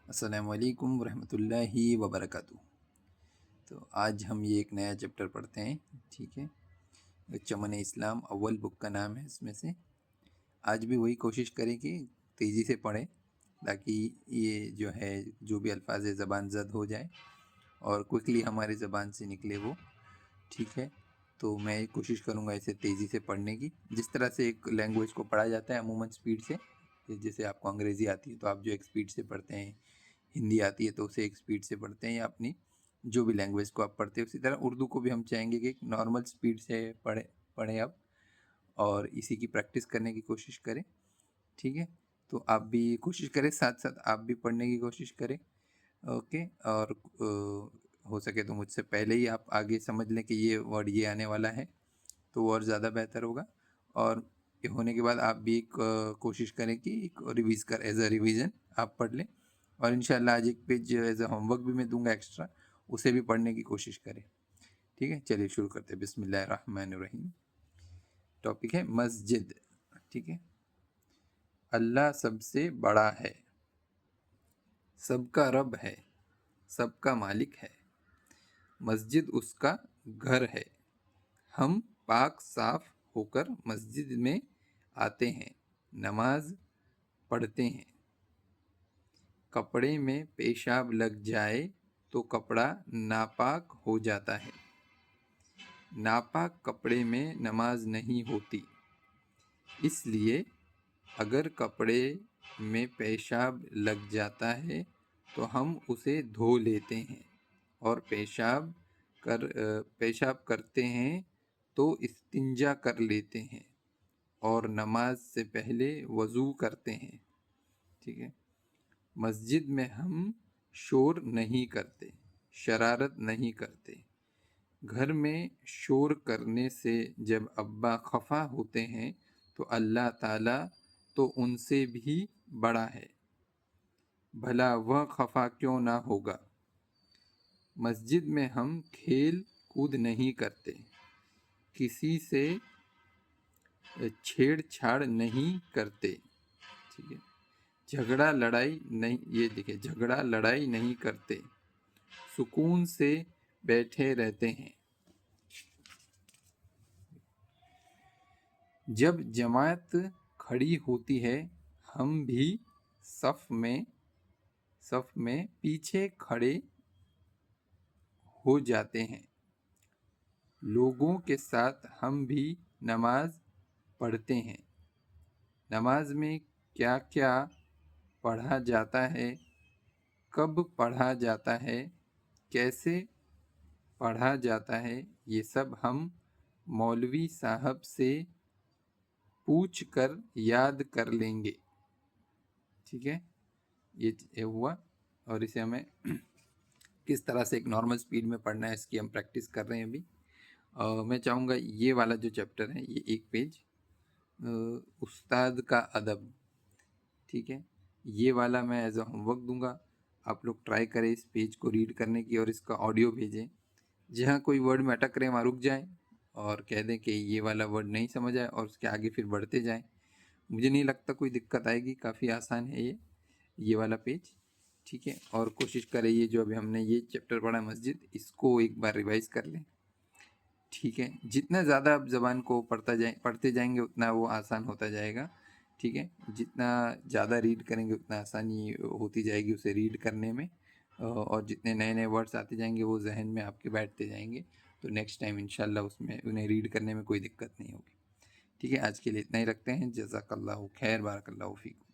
السلام علیکم ورحمۃ اللہ وبرکاتہ۔ تو آج ہم یہ ایک نیا چیپٹر پڑھتے ہیں، ٹھیک ہے۔ چمن اسلام اول بک کا نام ہے اس میں سے۔ آج بھی وہی کوشش کریں کہ تیزی سے پڑھیں تاکہ یہ جو ہے جو بھی الفاظ زبان زد ہو جائے اور کوئکلی ہماری زبان سے نکلے وہ، ٹھیک ہے۔ تو میں کوشش کروں گا اسے تیزی سے پڑھنے کی، جس طرح سے ایک لینگویج کو پڑھا جاتا ہے عموماً سپیڈ سے۔ جیسے آپ کو انگریزی آتی ہے تو آپ جو ایک سپیڈ سے پڑھتے ہیں، ہندی آتی ہے تو اسے ایک سپیڈ سے پڑھتے ہیں، یا اپنی جو بھی لینگویج کو آپ پڑھتے ہیں اسی طرح اردو کو بھی ہم چاہیں گے کہ ایک نارمل سپیڈ سے پڑھیں اب، اور اسی کی پریکٹس کرنے کی کوشش کریں، ٹھیک ہے۔ تو آپ بھی کوشش کریں، ساتھ ساتھ آپ بھی پڑھنے کی کوشش کریں، اوکے۔ اور ہو سکے تو مجھ سے پہلے ہی آپ آگے سمجھ لیں کہ یہ ورڈ یہ آنے والا ہے تو وہ اور زیادہ بہتر ہوگا۔ اور یہ ہونے کے بعد آپ بھی ایک کوشش کریں کہ ایک ایز اے ریویژن آپ پڑھ لیں، اور انشاءاللہ آج ایک page as a home work بھی میں دوں گا ایکسٹرا، اسے بھی پڑھنے کی کوشش کریں، ٹھیک ہے۔ چلیے شروع کرتے ہیں۔ بسم اللہ الرحمن الرحیم۔ ٹاپک ہے مسجد، ٹھیک ہے۔ اللہ سب سے بڑا ہے، سب کا رب ہے، سب کا مالک ہے، مسجد اس کا گھر ہے۔ ہم پاک صاف ہو کر مسجد میں آتے ہیں، نماز پڑھتے ہیں۔ کپڑے میں پیشاب لگ جائے تو کپڑا ناپاک ہو جاتا ہے، ناپاک کپڑے میں نماز نہیں ہوتی، اس لیے اگر کپڑے میں پیشاب لگ جاتا ہے تو ہم اسے دھو لیتے ہیں، اور پیشاب کرتے ہیں تو استنجا کر لیتے ہیں، اور نماز سے پہلے وضو کرتے ہیں، ٹھیک ہے۔ مسجد میں ہم شور نہیں کرتے، شرارت نہیں کرتے۔ گھر میں شور کرنے سے جب ابا خفا ہوتے ہیں تو اللہ تعالیٰ تو ان سے بھی بڑا ہے، بھلا وہ خفا کیوں نہ ہوگا۔ مسجد میں ہم کھیل کود نہیں کرتے، کسی سے چھیڑ چھاڑ نہیں کرتے، ٹھیک ہے۔ جھگڑا لڑائی نہیں کرتے، سکون سے بیٹھے رہتے ہیں۔ جب جماعت کھڑی ہوتی ہے ہم بھی صف میں پیچھے کھڑے ہو جاتے ہیں، لوگوں کے ساتھ ہم بھی نماز پڑھتے ہیں۔ نماز میں کیا کیا پڑھا جاتا ہے، کب پڑھا جاتا ہے، کیسے پڑھا جاتا ہے، یہ سب ہم مولوی صاحب سے پوچھ کر یاد کر لیں گے، ٹھیک ہے۔ یہ ہوا، اور اسے ہمیں کس طرح سے ایک نارمل سپیڈ میں پڑھنا ہے اس کی ہم پریکٹس کر رہے ہیں ابھی۔ میں چاہوں گا یہ والا جو چیپٹر ہے، یہ ایک پیج استاد کا ادب، ٹھیک ہے، یہ والا میں ایز اے ہوم ورک دوں گا۔ آپ لوگ ٹرائی کریں اس پیج کو ریڈ کرنے کی، اور اس کا آڈیو بھیجیں۔ جہاں کوئی ورڈ میں اٹک رہے وہاں رک جائیں اور کہہ دیں کہ یہ والا ورڈ نہیں سمجھ آئے، اور اس کے آگے پھر بڑھتے جائیں۔ مجھے نہیں لگتا کوئی دقت آئے گی، کافی آسان ہے یہ والا پیج، ٹھیک ہے۔ اور کوشش کریں یہ جو ابھی ہم نے یہ چیپٹر پڑھا مسجد، اس کو ایک بار ریوائز کر لیں، ٹھیک ہے۔ جتنا زیادہ آپ زبان کو پڑھتے جائیں گے اتنا وہ آسان ہوتا جائے گا، ٹھیک ہے۔ جتنا زیادہ ریڈ کریں گے اتنا آسانی ہوتی جائے گی اسے ریڈ کرنے میں، اور جتنے نئے نئے ورڈز آتے جائیں گے وہ ذہن میں آپ کے بیٹھتے جائیں گے، تو نیکسٹ ٹائم انشاءاللہ اس میں انہیں ریڈ کرنے میں کوئی دقت نہیں ہوگی، ٹھیک ہے۔ آج کے لیے اتنا ہی رکھتے ہیں۔ جزاک اللہ خیر، بارک اللہ فیکم۔